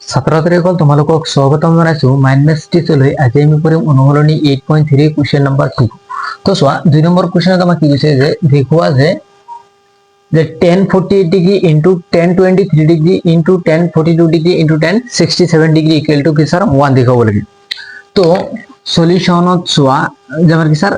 ছাত্ৰ ছাত্ৰীসকল তোমালোকক স্বাগতম জনাইছো মাইণ্ড মেথছ টিউটৰলৈ। আজি আমি কৰিম অনুশীলনী 8.3 কুৱেশ্যন নম্বৰ 2। তো চোৱা 2 নম্বৰ কুৱেশ্যনত আমাক কি কৈছে যে দেখুওৱা যে tan 48 degree into tan 23 degree into tan 42 degree into tan 67 degree equal to কি স্যাৰ 1 দেখাব লাগে। তো সলিউশনত চোৱা যে আমাৰ কি sir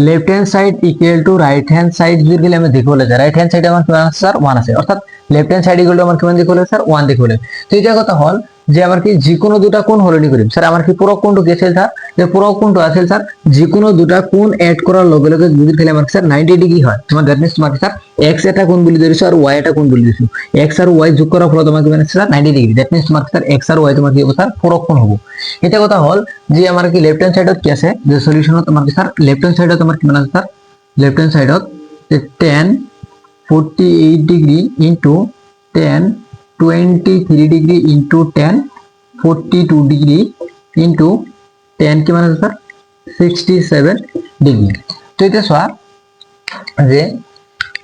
left hand side equal to right hand side যদি গলে আমি দেখিব লাগে রাইট হ্যান্ড সাইডে আমার কিমান আছে স্যার 1 আছে, অর্থাৎ left hand side equal to আমার কিমান দেখিব লাগে স্যার 1 দেখিব লাগে। তো এটা কথা হল যে আমার কি যে কোনো দুটা কোণ হলনি করিম স্যার, আমার কি পুরো কোণটো কি আছে স্যার, যে পুরো কোণটো আছে স্যার যে কোনো দুটা কোণ এড করার লগে লগে যদি খেলে আমার স্যার 90 ডিগ্রি হয়, তোমার দ্যাট মিন্স তোমার স্যার x এটা কোণ বলি ধরিছো আর y এটা কোণ বলি দিছো, x আর y যোগ করার ফলে তোমার কি মানে স্যার 90 ডিগ্রি, দ্যাট মিন্স তোমার স্যার x আর y তোমার কি হবে স্যার পুরো কোণ হবে। এটা কথা হল যে আমার কি লেফট হ্যান্ড সাইডত কি আছে যে সলিউশনত তোমার কি স্যার লেফট হ্যান্ড সাইডত তোমার কি মানে sir left hand side tan 48 degree into tan 23 degree into tan 42 degree into tan की मान सर 67 डिग्री। तो ये चुआ जे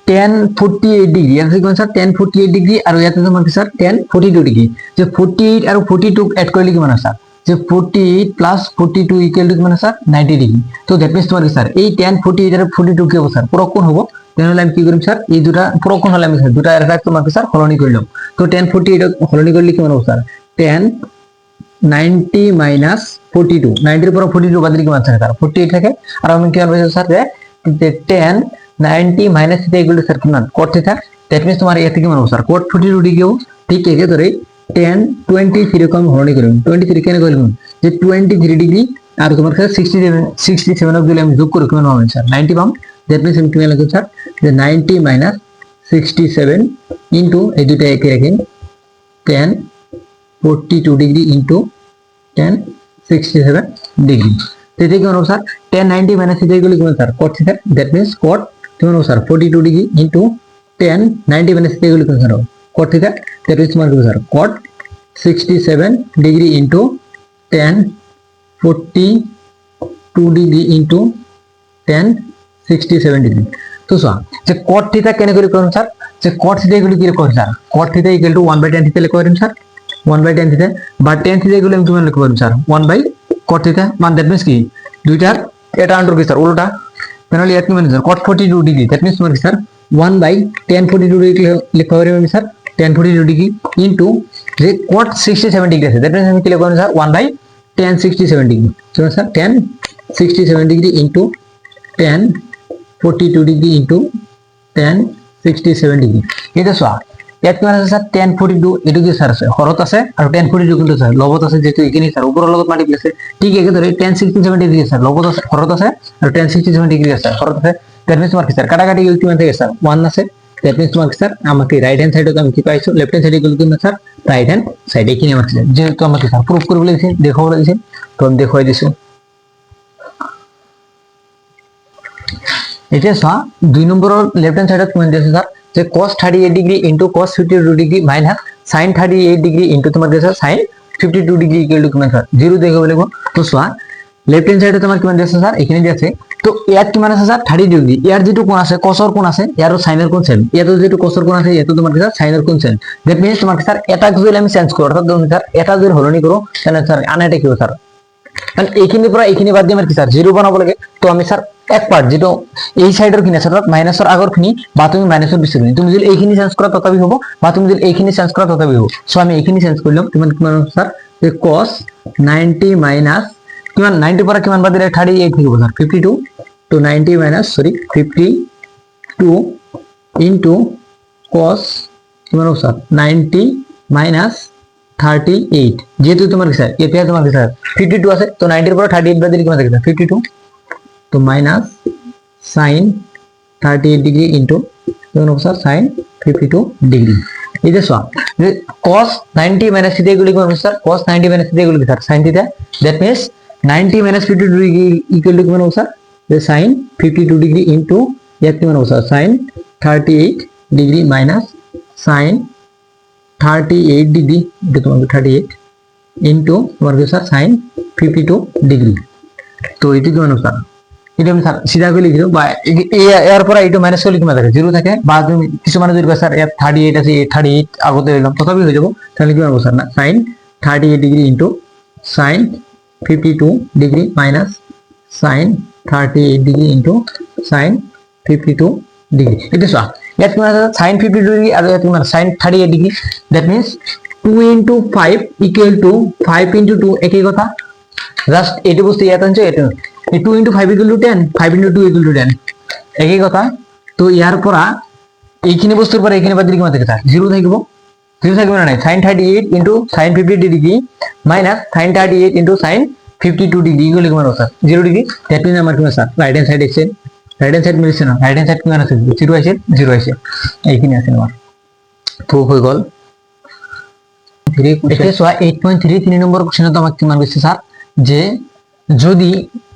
tan 48 डिग्री यानी सर tan 48 डिग्री और याते तुम्हारे सर tan 42 डिग्री जो 48 और 42 ऐड कर ली कि माना सर যে 48 প্লাস 42 ইকুয়াল টু মানে স্যার 90 ডিগ্রি। তো দ্যাট মিন্স তোমার স্যার এই tan 48 আর 42 কি হবে স্যার পুরো কোণ হবে, তাহলে আমি কি করিম স্যার এই দুটা পুরো কোণ হলে আমি স্যার দুটা এর এক তোমাকে স্যার হলনি করলাম। তো tan 48 হলনি করলে কি মানে হবে স্যার tan 90 মাইনাস 42, 90 এর পর 42 বাদ দিলে কি মানে স্যার 48 থাকে। আর আমি কি বলবো স্যার যে tan 90 মাইনাস থিটা ইকুয়াল টু স্যার কি মান cot থিটা, দ্যাট মিন্স তোমার এতে কি মানে হবে স্যার cot 42 ডিগ্রি হবে। ঠিক আছে ধরে tan 23 को हम हरणी करें 23 কেন কইলাম যে 23 ডিগ্রি আর তোমার কাছে 67 অফ দিলে আমি যোগ করে কেমন হবে স্যার 90 পাম। দ্যাট মিন্স আমি কি লিখব স্যার যে 90 মাইনাস 67 ইনটু এই দুটো একে রাখেন tan 42 degree into tan 67 degree. তো এটা কি হবে স্যার tan 90 মাইনাস এটা গুলো কেমন স্যার cot থিটা, দ্যাট মিন্স cot কেমন হবে sir 42 degree into tan 90 minus এটা গুলো কেমন স্যার cot থিটা, that is তোমার sir cot 67 degree into tan 42 degree into tan 67 degree. তো স্যার যে cot থিটা কেন করে করুন স্যার যে cot থিটা এগুলো কি করে স্যার cot থিটা ইকুয়াল টু 1/tan থিটা লিখতে পারেন স্যার 1/tan থিটা বা tan থিটা এগুলো আমি তুমি লিখতে পারেন স্যার 1/cot থিটা, মানে দ্যাট মিন্স কি দুইটার এটা আন্ডার কি স্যার উল্টা, তাহলে এর কি মানে sir cot 42 degree that means তোমার কি স্যার 1/tan 42 ডিগ্রি লিখতে পারেন আমি স্যার tan 42 ডিগ্রি ইনটু যে cot 67 ডিগ্রি আছে দ্যাট মিন্স আমি কি লিখব স্যার 1/tan 67 ডিগ্রি। তো sir tan 67 degree into tan 42 degree into tan 67 degree. এটা স্যার এত কি মানে স্যার tan 42 এটু কি স্যার আছে হরত আছে আর tan 42 কিন্তু স্যার লবত আছে, যেহেতু এখানে স্যার উপরের লগত মাল্টিপ্লাই আছে ঠিক আছে ধরে tan 67 ডিগ্রি স্যার লবত আছে হরত আছে আর tan 67 ডিগ্রি আছে হরত আছে, দ্যাট মিন্স তোমার কি স্যার কাটাকাটি কি মানে থেকে স্যার 1 আছে, দ্যাট মিন্স তোমার স্যার আমাকে রাইট হ্যান্ড সাইডে আমি কি পাইছো লেফট হ্যান্ড সাইডে কিন্তু স্যার রাইট হ্যান্ড সাইডে কি আমার যেহেতু আমাকে স্যার প্রুফ করে বলেছি দেখাও বলেছি তো আমি দেখাই দিছি। এটা স্যার 2 নম্বর লেফট হ্যান্ড সাইডে তুমি দিয়েছো স্যার যে cos 38 degree into cos 52 degree minus sin 38 degree into তোমার দিয়েছো sin 52 ডিগ্রি ইকুয়াল টু কিমান স্যার 0 দেখো বলবো। তো স্যার লেফট হ্যান্ড সাইডে তোমার কিমান দিয়েছো স্যার এখানে দিয়েছে, তো এর কি মানে আছে স্যার 30 ডিগ্রি এর যেটু কোণ আছে cos এর কোণ আছে এর sin এর কোণ সেম, এত যেটু cos এর কোণ আছে এত তোমার স্যার sin এর কোণ সেম, দ্যাট মিন্স তোমার স্যার এটা যদি আমি চেঞ্জ করি অর্থাৎ তুমি স্যার এটা যদি হলনি করো তাহলে স্যার আনাটা কি হবে স্যার মানে এইখানে পুরো এইখানে বাদ দিয়ে আমার কি স্যার 0 বানাবো লাগে। তো আমি স্যার এক পার্ট যেটা এই সাইডের কিনে অর্থাৎ মাইনাসের আগর খিনি বা তুমি মাইনাসের পিছনে কিনি তুমি যদি এইখানে চেঞ্জ করা তথাপি হবে বা তুমি যদি এইখানে চেঞ্জ করা তথাপি হবে। সো আমি এইখানে চেঞ্জ করলাম তোমার কি মানে স্যার যে cos 90 মাইনাস কিমান 90 পরে কিমান বাদ দিলে 38 থেকে স্যার 52 তো 90 মাইনাস সরি 52 ইনটু cos কিমান হবে স্যার 90 মাইনাস 38 যেহেতু তোমার স্যার এতে তোমার স্যার 52 আছে তো 90 এর পরে 38 বাদ দিলে কিমান থাকে স্যার 52 তো মাইনাস sin 38 ডিগ্রি ইনটু কেমন হবে স্যার sin 52 ডিগ্রি। এই যে স্যার যে cos 90 মাইনাস থিটা এগুলো কি হবে স্যার cos 90 মাইনাস থিটা এগুলো কি স্যার sin থিটা, that means 90 minus 52 degree equal two কেমন হবে স্যার যে sin 52 ডিগ্রি ইনটু এর কেমন হবে sir sin 38 degree minus sin 38 degree এটা তোমার 38 ইনটু তোমার কি স্যার sin 52 ডিগ্রি। তো এটা কি মানে স্যার এটা আমি স্যার সিধা করে লিখি বা এর পরে এটা মাইনাস করলে কিমান থাকে 0 থাকে বা তুমি কিছু মানে যদি স্যার 38 আছে 38 আগতে দিলাম তথাপি হয়ে যাব, তাহলে কি হবে স্যার না sin 38 degree into sign 52 degree minus sine 38 degree into sign 52 degree. এটা চোৱা ইয়াত কিমান আছে সাইন 52 ডিগ্ৰি আৰু ইয়াত কিমান sine 38 degree. That means 2 into 5 equal to 5 into 2 একই কথা। জাস্ট এইটো বস্তু ইয়াত আনছো এইটো 2 into 5 equal to 10 5 into 2 equal to 10 একই কথা। তো ইয়াৰ পৰা এইখিনি বস্তুৰ পৰা এইখিনি বাদ দিলে কিমান থাকে স্যার 0 থাকিব। 0 থাকিব না নাই sin 38 into sin 50 degree minus sin 38 into sin 52 degree equal কিমান হ'ব স্যার 0 ডিগ্রি। দ্যাট মিন্স আমাৰ কিমান স্যার রাইট হ্যান্ড সাইড আছে রাইট হ্যান্ড সাইড মিলছে না রাইট হ্যান্ড সাইড কিমান আছে 0 আছে 0 আছে এইখিনি আছে আমাৰ তো হৈ গল। এতিয়া চোৱা 8.3 3 নম্বৰ কোশ্চেনত আমাক কিমান কৈছে স্যার যে যদি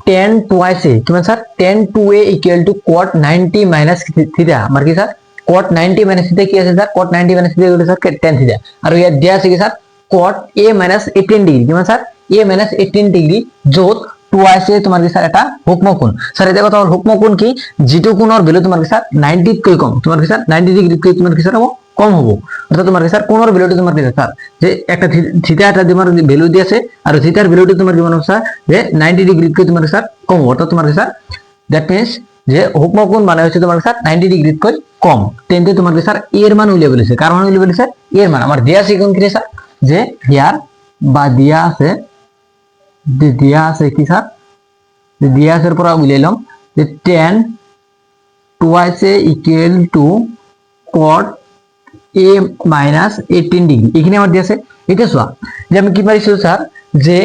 tan twice a কিমান sir tan 2a equal to cot 90 minus theta আমাৰ কি স্যাৰ cot 90 minus theta কি আছে স্যাৰ cot 90 minus theta গলে স্যাৰ tan theta আৰু ইয়াত দিয়া আছে কি sir cot a minus 18 degree কিমান স্যাৰ a minus 18 ডিগ্ৰি যত twice a তোমাৰ কি স্যাৰ এটা হুকম কোণ। স্যাৰ এটা কথা হল হুকম কোণ কি যেটো কোণৰ ভ্যালু তোমাৰ কি স্যাৰ 90 কৈ কম তোমাৰ কি স্যাৰ 90 ডিগ্ৰি কৈ তোমাৰ কি স্যাৰ হ'ব কম হ'ব। অৰ্থাৎ তোমাৰ স্যাৰ কোণৰ ভ্যালুটো তোমাৰ কি স্যাৰ যে একটা থিটা এটা তোমাৰ ভ্যালু দি আছে আৰু থিটাৰ ভ্যালুটো তোমাৰ কিমান হ'ব স্যাৰ যে 90 ডিগ্ৰি কৈ তোমাৰ স্যাৰ কম হ'ব। অৰ্থাৎ তোমাৰ কি স্যার দ্যাট মিন্স যে হুকম কোণ মানে হচ্ছে তোমার স্যার 90 ডিগ্রি কৈ কম। তেন্তে তোমার কি স্যার এর মান উলিয়াব বলেছে কার মান উলিয়াব বলেছে এর মান আমার দেয়া আছে কোন কি স্যার যে হিয়ার বা দিয়া আছে কি স্যার দিয়া আছে পর উলিয়াইলাম যে tan twice a equal to cot a minus 18 degree এখানে আমার দিয়ে আছে। এটা চোৱা যে আমি কি পাইছো স্যার যে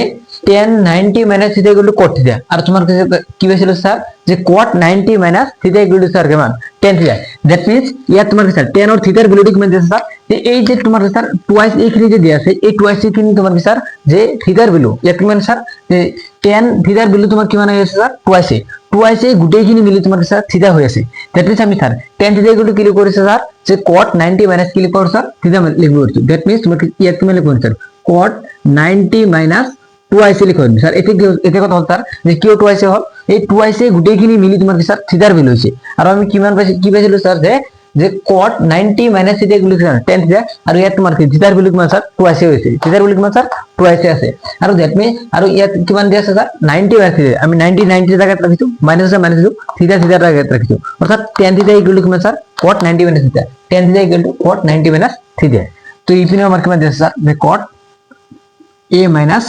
tan 90 minus theta equal to cot theta আর তোমার কাছে কি পাইছিল স্যার যে cot 90 minus theta equal to sir কেমন tan theta। দ্যাট মিন্স ইয়াত তোমার কি স্যার tan और theta এর ভ্যালুটি কিমান দিয়েছে স্যার যে এই যে তোমার স্যার টুয়াইস এইখানে যে দেয়া আছে এই টুয়াইস এইখানে তোমার কি স্যার যে theta এর ভ্যালু ইয়াত কিমান স্যার যে tan theta এর ভ্যালু তোমার কিমান হয়েছে স্যার টুয়াইস এই গুটেইখিনি মিলি তোমার স্যার theta হয়ে আছে। দ্যাট মিন্স আমি sir tan theta equal to কি লিখব স্যার যে cot 90 minus কি লিখব স্যার theta লিখব। দ্যাট মিন্স তোমার ইয়াত কিমান লিখব স্যার cot 90 minus টুয়াইস লিখব স্যার। এতে কথা হল স্যার যে কিউ টুয়াইস হল এই টুয়াইস গুটেইখিনি মিলি তোমার কি স্যার থিটার ভ্যালু হইছে। আর আমি কিমান পাইছি কি পাইছিল স্যার যে cot 90 minus theta গুলো স্যার tan theta আর ইয়াত তোমার কি থিটার ভ্যালু কিমান স্যার টুয়াইস হইছে থিটার ভ্যালু কিমান স্যার টুয়াইস আছে। আর দ্যাট মিন্স আর ইয়াত কিমান দিয়া আছে স্যার 90 minus theta আমি 90 জায়গায় রাখিছো মাইনাস থিটা জায়গায় রাখিছো অর্থাৎ tan theta ইকুয়াল কিমান sir cot 90 minus theta tan theta equal to cot 90 minus theta। তো এইখানে আমার কিমান দিয়া আছে স্যার যে cot a minus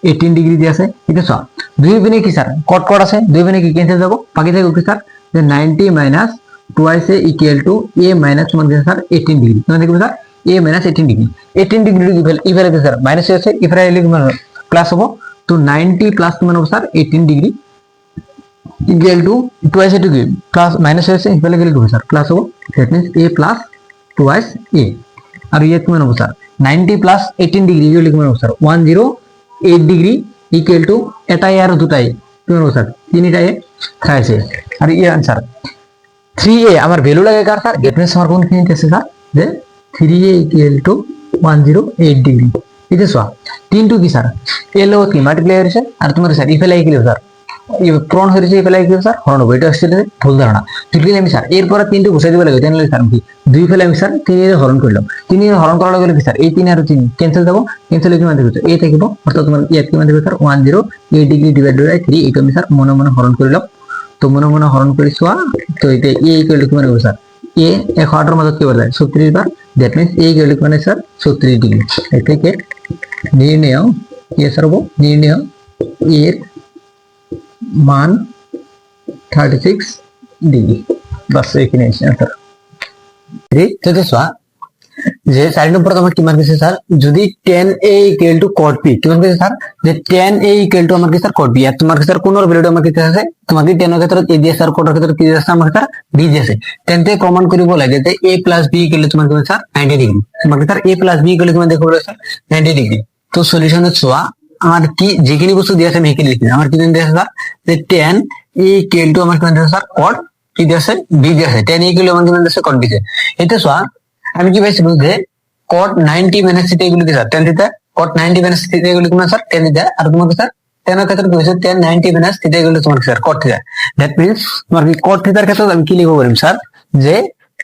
18 ডিগ্রি দিয়ে আছে। এটা সব দুই বিনে কি স্যার কট কট আছে দুই বিনে কি ক্যান্সেল যাব বাকি থাকে কি স্যার যে 90 minus twice A equal to a minus তোমার কি স্যার 18 ডিগ্রি মানে দেখো sir a minus 18 degree 18 degree ইফালে কি স্যার মাইনাস আছে ইফালে লিখব প্লাস হবে। তো 90 প্লাস মানে হবে sir 18 degree equal to twice a two কি প্লাস মাইনাস আছে ইফালে গেলে কি স্যার প্লাস হবে। That means a plus twice a আর ইয়ে মানে হবে স্যার 90 প্লাস 18 ডিগ্রি ইকুয়াল কি মানে হবে স্যার 108 ডিগ্রি ইকুয়াল টু এটাই আর দুটাই কি মানে স্যার তিনটাই খাইছে। আর এই आंसर 3a আমার ভ্যালু লাগে কার স্যার দ্যাট মিন্স আমার কোন কি আছে স্যার যে 3a ইকুয়াল টু 108 ডিগ্রি। এটা সব 3 টু কি স্যার এলো কি মাল্টিপ্লাই হইছে আর তোমার স্যার ইফালে কি স্যার এই প্রণ হইছে ইফালে কি স্যার হরণ হবে এটা আসলে ভুল ধারণা। তুই আমি স্যার এরপর 3 টু বসাই দিবা লাগে তাহলে স্যার কি 2 ফেলে আমি স্যার 3 এর হরণ করলাম 3 এর হরণ করার লাগে কি স্যার এই 3 আর 3 ক্যান্সেল দেব ক্যান্সেল কি মানে দেব a থাকিব অর্থাৎ তোমার এই কি মানে দেব স্যার 108 ডিগ্রি ডিভাইডেড বাই 3 এটা আমি স্যার মনে মনে হরণ করলাম। তো মনে মনে হরণ করিছওয়া তো এটা a ইকুয়াল কি মানে হবে স্যার a 1 এর মধ্যে কি বলা যায় 36 বার দ্যাট মিন্স a ইকুয়াল কি মানে স্যার 36 ডিগ্রি। এই থেকে নির্ণয় কি স্যার হবে নির্ণয় এর মান 36 ডিগ্রি বাস এখানে আছে आंसर। তো দেখো যে 4 নম্বর তোমার কি মান দিছে স্যার যদি tan a equal to cot b কি মান দিছে স্যার যে tan a ইকুয়াল টু আমার কি স্যার cot b আর তোমার কি স্যার কোন ভ্যালুটা আমার কি আছে তোমার কি tan এর ক্ষেত্রে a দিয়ে স্যার cot এর ক্ষেত্রে কি দিছে আমার স্যার b দিয়েছে। tan তে প্রমাণ করিব লাগে যে a b ইকুয়াল তোমার কি স্যার 90 ডিগ্রি তোমার কি স্যার a b ইকুয়াল কি মান দেখো স্যার 90 ডিগ্রি। তো সলিউশনে ছোয়া আমার কি যেখানে বস্তু দিয়েছে আমি এখানে লিখি আমার কি দিয়েছে স্যার যে tan a ইকুয়াল টু আমার কি মান দিয়েছে স্যার cot কি দিয়েছে b দিয়েছে tan a ইকুয়াল আমার কি মান দিয়েছে cot b দিয়েছে। এটা ছোয়া আমি কি পাইছি বলতে cot 90 minus theta এগুলো কি sir tan theta cot 90 minus theta এগুলো কি স্যার tan theta আর তোমার কি স্যার tan এর ক্ষেত্রে কি হইছে tan 90 minus theta এগুলো তোমার কি sir cot theta। That means তোমার কি cot theta এর ক্ষেত্রে আমি কি লিখব বললাম স্যার যে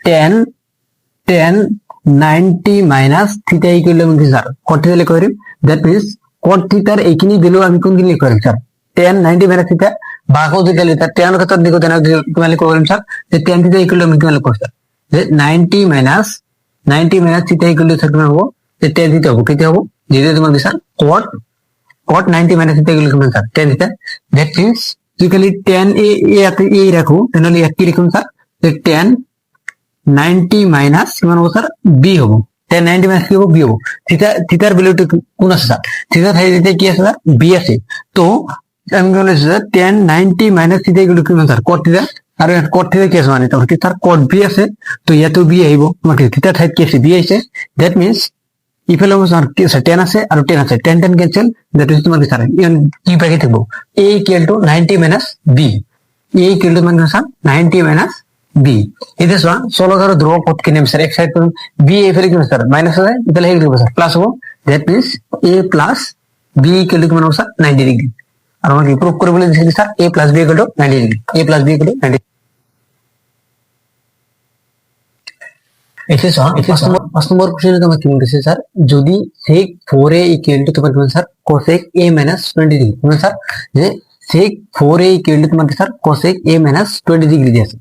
tan 90 minus theta equal কি স্যার cot theta লিখব দ্যাট মিন্স কট থিটার এইখিনি ভ্যালু আমি কোনখিনি লিখ কৰিম স্যাৰ tan 90 মাইনাস থিটা বাকো যদি লিখা tan ক্ষেত্ৰত লিখো তেনে কিমান লিখ কৰিম স্যার যে tan থিটা ইকুয়াল আমি কিমান লিখ স্যার যে 90 মাইনাস থিটা ইকুয়াল টু কিমান হ'ব যে tan থিটা হ'ব কেতিয়া হ'ব যেটা তোমাক স্যার cot 90 মাইনাস থিটা ইকুয়াল কিমান স্যার tan থিটা that means equally tan a ইয়াতে a রাখো তেনলে এক কি লিখুন স্যার যে tan 90 মাইনাস কিমান হ'ব স্যার b হ'ব tan 90 মাইনাস কি হ'ব b হ'ব থিটাৰ ভ্যালুটো কোন আছে স্যার থিটা ঠাইতে কি আছে স্যার b আছে তো আমি বলে স্যার tan 90 মাইনাস থিটা ইকুয়াল কিমান স্যার cot থিটা আৰু ইয়াত cot থিটা কি আছে মানে তোমার কি স্যার cot b আছে তো ইয়াতো b আহিব তোমার কি থিটা ঠাইত কি আছে b আছে দ্যাট মিন্স ইফালে আমার কি আছে tan আছে আৰু tan আছে tan ক্যান্সেল দ্যাট মিন্স তোমার কি স্যার কি বাকি থাকবো a equal to 90 minus b a equal to মানে স্যার 90 মাইনাস b এটা সমান চলক আৰু ধ্ৰুৱক পথ কিনে স্যাৰ এক সাইড কৰুন b এফালে কি স্যাৰ মাইনাস আছে ইফালে হেৰি কৰিব স্যার প্লাস হ'ব that means a plus b equal to কিমান হ'ব স্যার 90 ডিগ্রি আর আমাকে প্রুফ করে বলে দিয়েছি sir a plus b equal to 90 degree a plus b equal to 90 এসে পাঁচ নম্বর কোশ্চেনে তোমার কি বলতেছে স্যার যদি sec 4a ইকুয়াল টু তোমার কিমান sir cosec a minus 20 degree কিমান স্যার যে sec 4a ইকুয়াল টু তোমার কি sir cosec a minus 20 degree দিয়ে আছে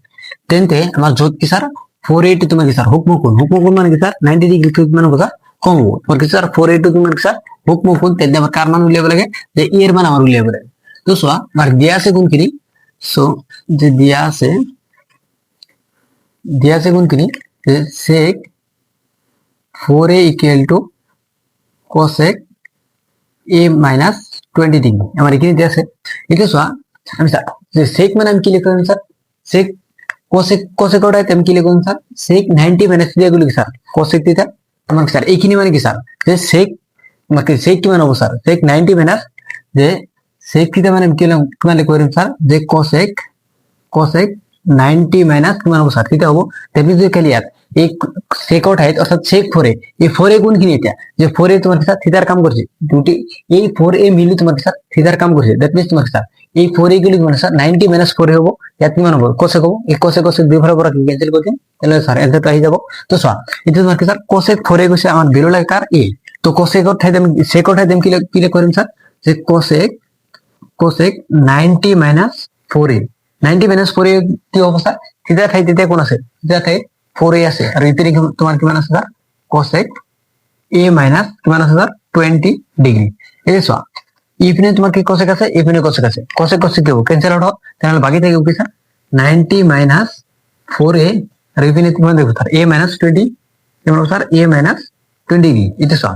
তেন্তে আমার যত কি স্যার 4a টু তোমার কি স্যার হুকমুকুন মানে কি স্যার 90 ডিগ্রি থেকে মানে কথা কম হবো তোমার কি স্যার 4a টু তোমার কি স্যার হুকমুকুন তেন্তে আমার কার মান উলিয়াবে লাগে যে a এর মান আমার উলিয়াবে লাগে তো সোয়া আমার দিয়া আছে কোনখিনি সো যে দিয়া আছে কোনখিনি যে sec 4a equal to cosec a minus 20 degree আমার এখানে দেয়া আছে এটা সোয়া আমি স্যার যে sec মানে আমি কি লিখলাম স্যার sec cosec ওটাতে আমি কি লিখলাম স্যার sec 90 minus দিয়ে গুলো কি স্যার cosec থিটা আমার স্যার এইখানে মানে কি স্যার যে sec মানে sec কি মানে হবে স্যার sec 90 minus যে sec থিটা মানে আমি কি লিখলাম স্যার যে cosec 90 মাইনাস কিমান হ'ব স্যার থিটা হ'ব তেমনি যদি ক্লিয়ার এই sec আউট হাইট অর্থাৎ sec 4a এই 4a কোনখিনি এটা যে 4a তোমার স্যার থিটার কাম করছে দুটি এই 4a মিলি তোমার স্যার থিটার কাম করছে দ্যাট মিন্স তোমার স্যার এই 4a গুলি মানে স্যার 90 মাইনাস 4a হ'ব ইয়াত কিমান হ'ব cosec হ'ব এই cosec দুই ফালৰ পৰা ক্যান্সেল কৰি দিম তাহলে স্যাৰ এনসাৰটা আহি যাব তো চোৱা এটা তোমার স্যার cosec 4a গৈছে আমার ভ্যালু লাগে কার a তো cosec আউট ঠাইতে আমি sec আউট ঠাইতে আমি কি কৰিম স্যার যে cosec 90 minus 4a 90 minus 4a কি অবস্থা থিটা ঠাইতে কোন আছে থিটা ঠাই 4a আছে আর ইতিরে তোমার কিমান আছে স্যার cosec a মাইনাস কিমান আছে স্যার 20 ডিগ্রি এই যে সোয়া ইফনে তোমার কি cosec আছে ইফনে cosec আছে cosec কি হবে ক্যান্সেল আউট হবে তাহলে বাকি থাকে কি স্যার 90 মাইনাস 4a আর ইফনে তোমার দেখো স্যার a মাইনাস 20 কিমান স্যার a মাইনাস 20 ডিগ্রি এটা সোয়া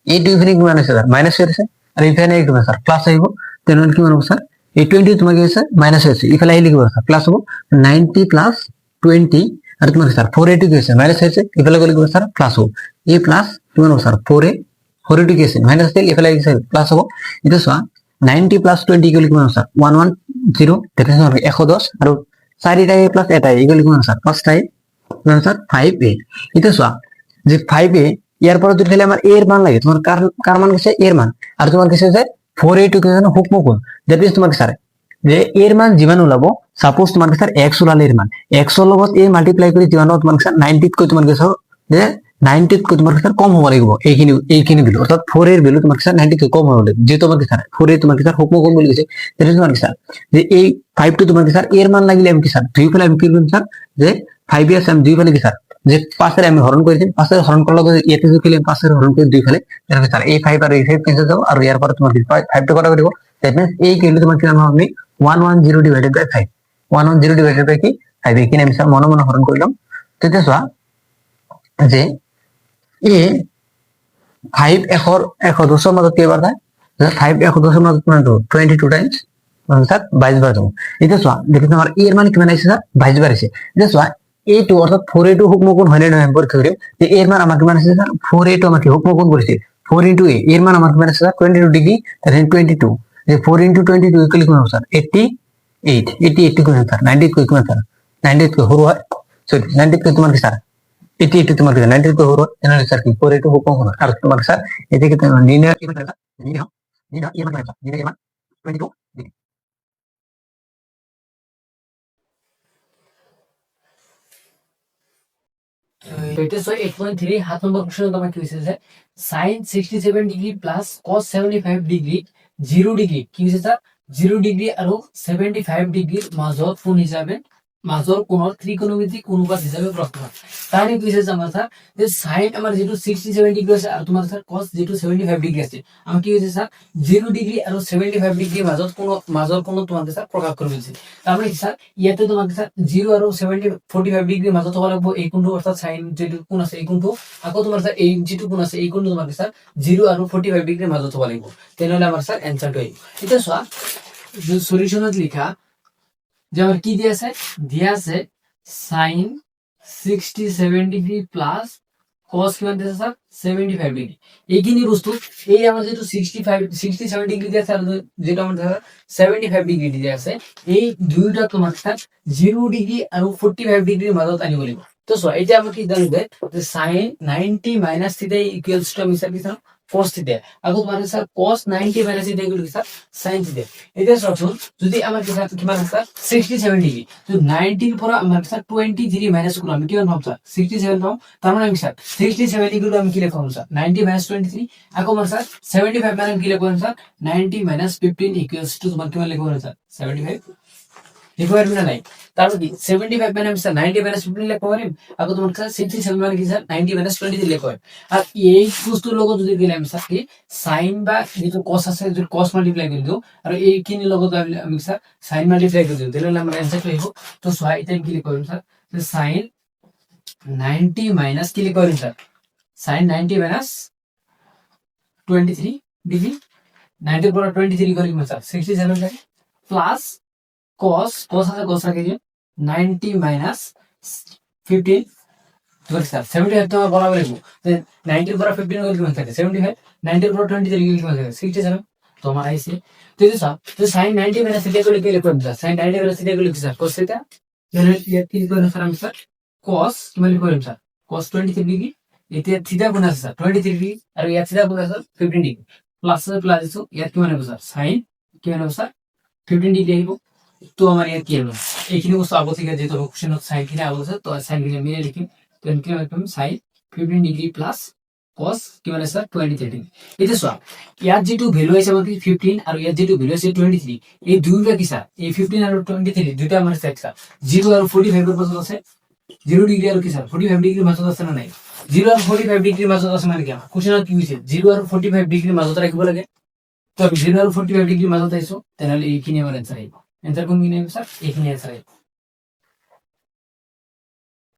এই দুই ইফনে কিমান আছে স্যার মাইনাস হয়েছে আর ইফনে কিমান স্যার প্লাস আইবো তাহলে কিমান হবে স্যার এই 20 তোমার কি আছে মাইনাস হয়েছে ইফালে আই লিখবো স্যার প্লাস হবো 90 প্লাস 20 আর তোমার স্যার 4a2 কি আছে মাইনাস হয়েছে ইফালে গেলে কি স্যার প্লাস হবো a প্লাস কিমান হবে স্যার 4a2 কি আছে মাইনাস দিলে ইফালে কি স্যার প্লাস হবো এটা সোয়া 90 প্লাস 20 গেলে কিমান স্যার 110 দেখেন স্যার 110 আর 4টা a প্লাস এটা এগুলো কিমান স্যার 5টা কিমান স্যার 5a এটা সোয়া যে 5a এর পরে যদি খেলে আমার a এর মান লাগে তোমার কার মান গেছে a এর মান আর তোমার কাছে যে 4a2 কি জানো হুকমুকুন দ্যাট মিন্স তোমার স্যার যে এর মান যিমান ওলাব সাপোজ তোমার স্যার x ওলালে এর মান x এর লগত a মাল্টিপ্লাই কৰি যিমান তোমার স্যার 90 কৈ তোমার কাছে যে 90 কৈ তোমার স্যার কম হ'ব লাগিব এইখিনি ভ্যালু অর্থাৎ 4 এর ভ্যালু তোমার স্যার 90 কৈ কম হ'ব লাগিব যে তোমার স্যার 4 এ তোমার স্যার হুকমুকুন বলি গেছে তাহলে তোমার স্যার যে এই 5 টু তোমার স্যার এর মান লাগিলে আমি কি স্যার দুই ফেলে আমি কি করব স্যার যে 5 এর আমি দুই ফেলে কি স্যার যে 5 এর আমি হরণ করেছি 5 এর হরণ করলে এতে যদি খেলে 5 এর হরণ করে দুই ফেলে তাহলে স্যার এই 5 আর এই 5 ক্যান্সেল যাব আর এর পরে তোমার 5 টা কত করব দ্যাট মিন্স এই কি তোমার কি নাম হবে 110 ডিভাইডেড বাই 5 110 ডিভাইডেড বাই কি 5 এখানে আমি স্যার মনে হরণ করলাম তো এটা সোয়া যে এ 5 1 10 মত কি বার হয় 5 1 10 মত মানে 22 টাইমস মানে স্যার 22 বার দেবো এটা সোয়া দেখেন আমার এর মানে কি মানে আছে স্যার 22 বার আছে এটা সোয়া a2 অর্থাৎ 4a2 হুকমুকুন হয় না নভেম্বর ধরে যে এর মান আমাকে মানে আছে স্যার 4a2 আমাকে হুকমুকুন করেছে 4 into a এর মান আমাকে মানে আছে স্যার 22 ডিগ্রি তাহলে 22 যে 4 into 22 ইকুয়াল কি হবে স্যার 88 কোন স্যার 90 কই কোন স্যার 90 কই হরো হয় সরি 90 কই তোমার কি স্যার 88 তোমার কি 90 কই হরো এনারে স্যার কি 4a2 হুকমুকুন আর তোমার স্যার এদিকে তোমার লিনিয়ার কি মানে লিনিয়ার এর মান 22 ডিগ্রি তো এটা 8.3 7 নম্বর কোশ্চেন তোমার কি হইছে যে sin 67 degree plus cos 75 degree 0 degree কি হইছে স্যার 0 ডিগ্রি আৰু 75 ডিগ্ৰিৰ মাজত কোণ হিসাবে মাজৰ কোণৰ ত্ৰিকোণমিতিক অনুপাত হিসাবে প্ৰশ্ন তাহলে কি হইছে আমাৰ স্যাৰ যে sin আমাৰ যেটো 67 ডিগ্ৰি আছে আৰু তোমাৰ স্যাৰ cos যেটো 75 ডিগ্ৰি আছে আমাৰ কি হইছে স্যাৰ 0 ডিগ্ৰি আৰু 75 ডিগ্ৰিৰ মাজৰ কোণ তোমাকে স্যাৰ প্ৰকাশ কৰিব দিছে তাহলে কি স্যাৰ ইয়াতে তোমাকে স্যাৰ 0 আৰু 45 ডিগ্ৰিৰ মাজত হ'ব লাগিব এই কোণটো অৰ্থাৎ sin যেটো কোণ আছে এই কোণটো আকৌ তোমাৰ স্যাৰ এই যেটো কোণ আছে এই কোণটো তোমাকে স্যাৰ 0 আৰু 45 ডিগ্ৰিৰ মাজত হ'ব লাগিব তেনেহলে আমাৰ স্যাৰ এনসাৰটো আহিব এতিয়া চোৱা যে সলিউশনত লিখা যে আমার কি দিয়া আছে sin 67 ডিগ্রি প্লাস cos কিমান দিছে স্যার 75 ডিগ্রি এইখিনি বস্তু এই আমার যেটো 67 ডিগ্রি দিয়া আছে আর যেটা আমার ধর 75 ডিগ্রি দিয়া আছে এই দুইটা তোমার স্যার 0 ডিগ্রি আর 45 ডিগ্রির মাজত আনিব লাগিব তো সো এটা আমাকে কি জানবে যে sin 90 - θ ইকুয়ালস টু আমি স্যার কি জানো cos θ আকৌ তোমার স্যার cos 90 - θ ইকুয়াল কি স্যার sin θ এটা সবসময় যদি আমার কি স্যার কিমান স্যার 67 ডিগ্রি তো 90 এর পর আমার স্যার 23 মাইনাস করব আমি কিমান পাবো স্যার 67 পাবো তার মানে আমি স্যার 67 ডিগ্রি আমি কি লিখব স্যার 90 - 23 আকৌ আমার স্যার 75 মানে কি লিখব স্যার 90 - 15 ইকুয়ালস টু তোমার কিমান লিখব স্যার 75 লিখব পারবি না নাই তারপর কি 75 মানে আমি স্যার 90 - 15 লিখব পারিম আকৌ তোমার স্যার 67 মানে কি স্যার 90 - 23 লিখব পারিম আর এই বস্তুর লগত যদি দিলে আমি স্যার কি sin বা যেটো cos আছে যদি cos মাল্টিপ্লাই কৰি দিও আৰু এইখিনি লগত আমি স্যাৰ sin মাল্টিপ্লাই কৰি দিও তাহলে আমাৰ आंसर আহিব তো সো এটা কি লিখব স্যার যে sin 90 মাইনাস কি লিখব স্যার sin 90 - 23 ডিগ্রি 90 এর পর 23 করে কি স্যার 67 থাকে প্লাস cos আছে cos রাখে যে 90 - 15 তো স্যার 75 তো আমার বরাবর লিখবো 90 এর পর 15 করে কি থাকে 75 90 এর পর 23 কি থাকে 67 তো আমার আইছে তো এই স্যার তো sin 90 - θ করে কি লিখব স্যার sin 90 - θ করে কি স্যার cos θ তাহলে ইয়া কি করে স্যার আমি স্যার cos কি মানে লিখব স্যার cos 23 ডিগ্রি এতে থিটা গুণ আছে স্যার 23 ডিগ্রি আর ইয়া থিটা গুণ আছে 15 ডিগ্রি প্লাস প্লাস দিছো ইয়া কি মানে স্যার sin কি মানে স্যার 15 ডিগ্রি আইবো তো আমার ইয়ার কি হলো এইখিনি বস্তু আগত থেকে যেহেতু কোশ্চেন সাইন কিনে আগত আছে তো সাইন কিনে মিলে লিখিম তো এনকে একদম সাইন 15 ডিগ্রি প্লাস cos কি মানে স্যার 23 ডিগ্রি এটা সব ইয়ার যেটু ভ্যালু আছে আমাদের 15 আর ইয়ার যেটু ভ্যালু আছে 23 এই দুইটা কি স্যার এই 15 আর 23 দুইটা আমার সেট স্যার 0 আর 45 এর মধ্যে আছে 0 ডিগ্রি আর কি স্যার 45 ডিগ্রির মধ্যে আছে না নাই 0 আর 45 ডিগ্রির মধ্যে আছে মানে কি কোশ্চেন কি হইছে 0 আর 45 ডিগ্রির মধ্যে রাখব লাগে তো আমি 0 আর 45 ডিগ্রির মধ্যে আইছো তাহলে এইখিনি আমার आंसर আইবো এন্টার কোন মিনে স্যার এইখানে आंसर আইবো